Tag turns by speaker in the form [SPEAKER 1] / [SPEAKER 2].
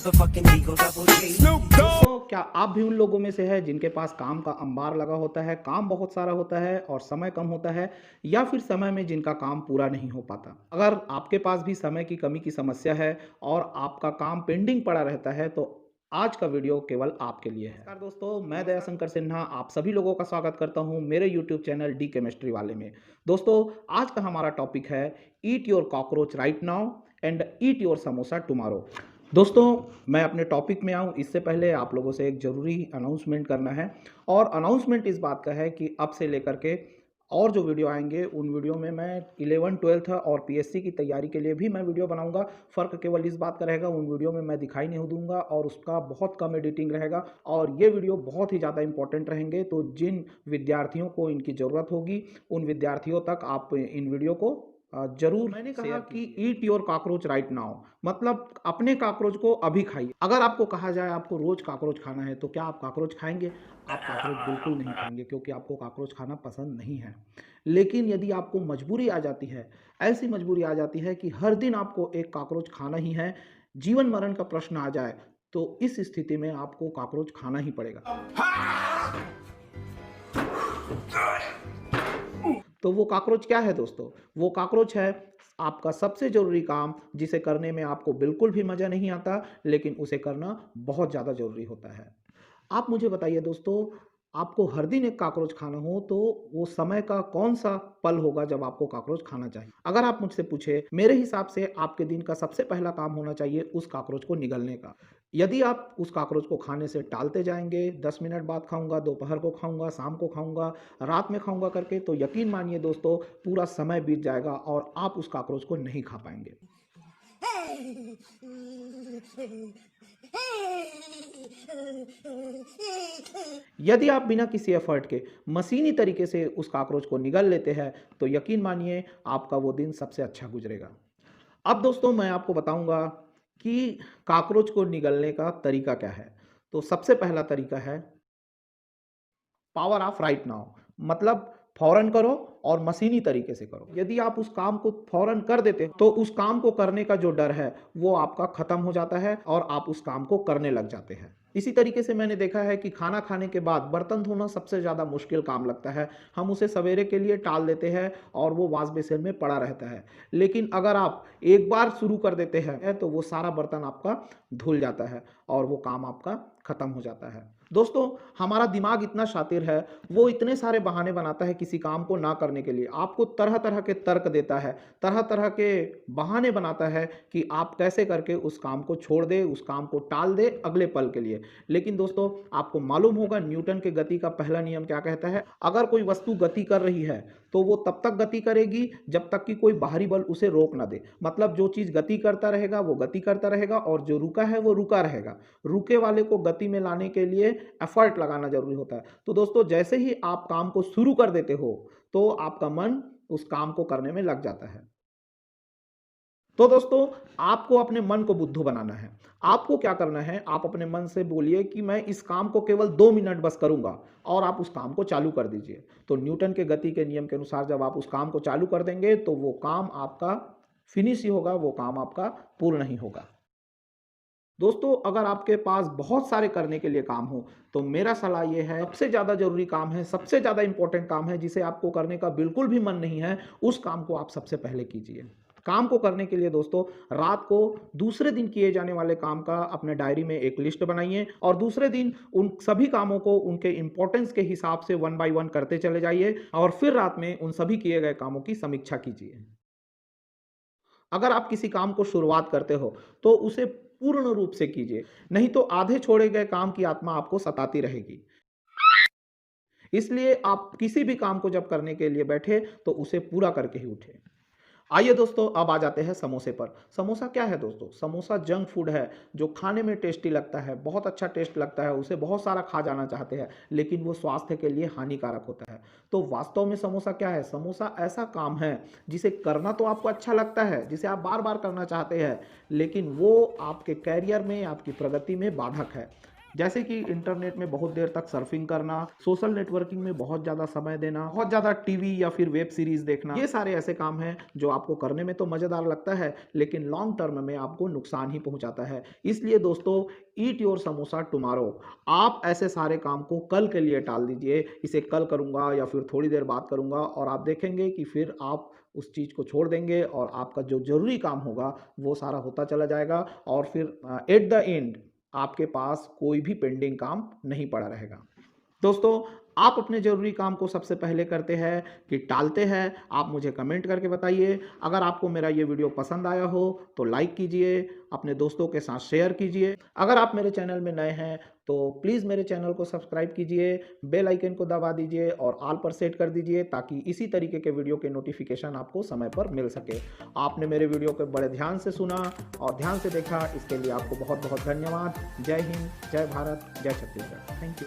[SPEAKER 1] motherfucking Eagle Double G.
[SPEAKER 2] दोस्तों, क्या आप भी उन लोगों में से हैं जिनके पास काम का अंबार लगा होता है, काम बहुत सारा होता है और समय कम होता है, या फिर समय में जिनका काम पूरा नहीं हो पाता? अगर आपके पास भी समय की कमी की समस्या है और आपका काम पेंडिंग पड़ा रहता है, तो आज का वीडियो केवल आपके लिए है। नमस्कार दोस्तों, मैं दयाशंकर सिन्हा आप सभी लोगों का स्वागत करता हूं मेरे यूट्यूब चैनल डी केमिस्ट्री वाले में। दोस्तों, आज का हमारा टॉपिक है eat your cockroach right now and eat your samosa tomorrow. दोस्तों, मैं अपने टॉपिक में आऊँ इससे पहले आप लोगों से एक ज़रूरी अनाउंसमेंट करना है। और अनाउंसमेंट इस बात का है कि अब से लेकर के और जो वीडियो आएंगे उन वीडियो में मैं 11 12th और पीएससी की तैयारी के लिए भी मैं वीडियो बनाऊंगा। फ़र्क केवल इस बात का रहेगा, उन वीडियो में मैं दिखाई नहीं दूंगा और उसका बहुत कम एडिटिंग रहेगा और ये वीडियो बहुत ही ज़्यादा इंपॉर्टेंट रहेंगे। तो जिन विद्यार्थियों को इनकी ज़रूरत होगी उन विद्यार्थियों तक आप इन वीडियो को जरूर। मैंने कहा कि eat your cockroach right now, मतलब अपने कॉकरोच को अभी खाइए। अगर आपको कहा जाए आपको रोज कॉकरोच खाना है तो क्या आप कॉकरोच खाएंगे? आप कॉकरोच बिल्कुल नहीं खाएंगे क्योंकि आपको कॉकरोच खाना पसंद नहीं है। लेकिन यदि आपको मजबूरी आ जाती है, ऐसी मजबूरी आ जाती है कि हर दिन आपको एक कॉकरोच खाना ही है, जीवन मरण का प्रश्न आ जाए, तो इस स्थिति में आपको कॉकरोच खाना ही पड़ेगा। तो वो कॉकरोच क्या है दोस्तों? वो कॉकरोच है आपका सबसे ज़रूरी काम, जिसे करने में आपको बिल्कुल भी मज़ा नहीं आता, लेकिन उसे करना बहुत ज़्यादा ज़रूरी होता है। आप मुझे बताइए दोस्तों, आपको हर दिन एक कॉकरोच खाना हो तो वो समय का कौन सा पल होगा जब आपको कॉकरोच खाना चाहिए? अगर आप मुझसे पूछे, मेरे हिसाब से आपके दिन का सबसे पहला काम होना चाहिए उस कॉकरोच को निगलने का। यदि आप उस कॉकरोच को खाने से टालते जाएंगे, 10 मिनट बाद खाऊंगा, दोपहर को खाऊंगा, शाम को खाऊंगा, रात में खाऊंगा करके, तो यकीन मानिए दोस्तों, पूरा समय बीत जाएगा और आप उस कॉकरोच को नहीं खा पाएंगे। यदि आप बिना किसी एफर्ट के मशीनी तरीके से उस कॉकरोच को निगल लेते हैं तो यकीन मानिए आपका वो दिन सबसे अच्छा गुजरेगा। अब दोस्तों, मैं आपको बताऊंगा कि कॉकरोच को निगलने का तरीका क्या है। तो सबसे पहला तरीका है पावर ऑफ राइट नाउ, मतलब फौरन करो और मशीनी तरीके से करो। यदि आप उस काम को फौरन कर देते हो तो उस काम को करने का जो डर है वो आपका खत्म हो जाता है और आप उस काम को करने लग जाते हैं। इसी तरीके से मैंने देखा है कि खाना खाने के बाद बर्तन धोना सबसे ज़्यादा मुश्किल काम लगता है। हम उसे सवेरे के लिए टाल देते हैं और वो वॉश बेसिन में पड़ा रहता है। लेकिन अगर आप एक बार शुरू कर देते हैं तो वो सारा बर्तन आपका धुल जाता है और वो काम आपका खत्म हो जाता है। दोस्तों, हमारा दिमाग इतना शातिर है, वो इतने सारे बहाने बनाता है किसी काम को ना करने के लिए। आपको तरह तरह के तर्क देता है, तरह तरह के बहाने बनाता है कि आप कैसे करके उस काम को छोड़ दे, उस काम को टाल दे अगले पल के लिए। लेकिन दोस्तों, आपको मालूम होगा न्यूटन के गति का पहला नियम क्या कहता है? अगर कोई वस्तु गति कर रही है तो वो तब तक गति करेगी जब तक कि कोई बाहरी बल उसे रोक ना दे। मतलब जो चीज़ गति करता रहेगा वो गति करता रहेगा और जो रुका है वो रुका रहेगा। रुके वाले को गति में लाने के लिए एफर्ट लगाना जरूरी होता है। तो दोस्तों, जैसे ही आप काम को शुरू कर देते हो तो आपका मन उस काम को करने में लग जाता है। तो दोस्तों, आपको अपने मन को बुद्धू बनाना है। आपको क्या करना है, आप अपने मन से बोलिए कि मैं इस काम को केवल 2 मिनट बस करूंगा और आप उस काम को चालू कर दीजिए। तो न्यूटन के गति के नियम के अनुसार जब आप उस काम को चालू कर देंगे तो वो काम आपका फिनिश ही होगा, वो काम आपका पूर्ण नहीं होगा। दोस्तों, अगर आपके पास बहुत सारे करने के लिए काम हो तो मेरा सलाह ये है, सबसे ज़्यादा ज़रूरी काम है, सबसे ज़्यादा इंपॉर्टेंट काम है, जिसे आपको करने का बिल्कुल भी मन नहीं है, उस काम को आप सबसे पहले कीजिए। काम को करने के लिए दोस्तों, रात को दूसरे दिन किए जाने वाले काम का अपने डायरी में एक लिस्ट बनाइए और दूसरे दिन उन सभी कामों को उनके इंपॉर्टेंस के हिसाब से 1 बाय 1 करते चले जाइए और फिर रात में उन सभी किए गए कामों की समीक्षा कीजिए। अगर आप किसी काम को शुरुआत करते हो तो उसे पूर्ण रूप से कीजिए, नहीं तो आधे छोड़े गए काम की आत्मा आपको सताती रहेगी। इसलिए आप किसी भी काम को जब करने के लिए बैठे तो उसे पूरा करके ही उठे। आइए दोस्तों, अब आ जाते हैं समोसे पर। समोसा क्या है दोस्तों? समोसा जंक फूड है जो खाने में टेस्टी लगता है, बहुत अच्छा टेस्ट लगता है, उसे बहुत सारा खा जाना चाहते हैं, लेकिन वो स्वास्थ्य के लिए हानिकारक होता है। तो वास्तव में समोसा क्या है? समोसा ऐसा काम है जिसे करना तो आपको अच्छा लगता है, जिसे आप बार बार करना चाहते हैं, लेकिन वो आपके कैरियर में, आपकी प्रगति में बाधक है। जैसे कि इंटरनेट में बहुत देर तक सर्फिंग करना, सोशल नेटवर्किंग में बहुत ज़्यादा समय देना, बहुत ज़्यादा टीवी या फिर वेब सीरीज देखना, ये सारे ऐसे काम हैं जो आपको करने में तो मज़ेदार लगता है लेकिन लॉन्ग टर्म में आपको नुकसान ही पहुंचाता है। इसलिए दोस्तों, ईट योर समोसा टुमारो। आप ऐसे सारे काम को कल के लिए टाल दीजिए, इसे कल करूंगा या फिर थोड़ी देर बाद करूंगा, और आप देखेंगे कि फिर आप उस चीज़ को छोड़ देंगे और आपका जो ज़रूरी काम होगा वो सारा होता चला जाएगा, और फिर एट द एंड आपके पास कोई भी पेंडिंग काम नहीं पड़ा रहेगा। दोस्तों, आप अपने ज़रूरी काम को सबसे पहले करते हैं कि टालते हैं, आप मुझे कमेंट करके बताइए। अगर आपको मेरा ये वीडियो पसंद आया हो तो लाइक कीजिए, अपने दोस्तों के साथ शेयर कीजिए। अगर आप मेरे चैनल में नए हैं तो प्लीज़ मेरे चैनल को सब्सक्राइब कीजिए, बेल आइकन को दबा दीजिए और ऑल पर सेट कर दीजिए ताकि इसी तरीके के वीडियो के नोटिफिकेशन आपको समय पर मिल सके। आपने मेरे वीडियो को बड़े ध्यान से सुना और ध्यान से देखा, इसके लिए आपको बहुत बहुत धन्यवाद। जय हिंद, जय भारत, जय छत्तीसगढ़। Thank you.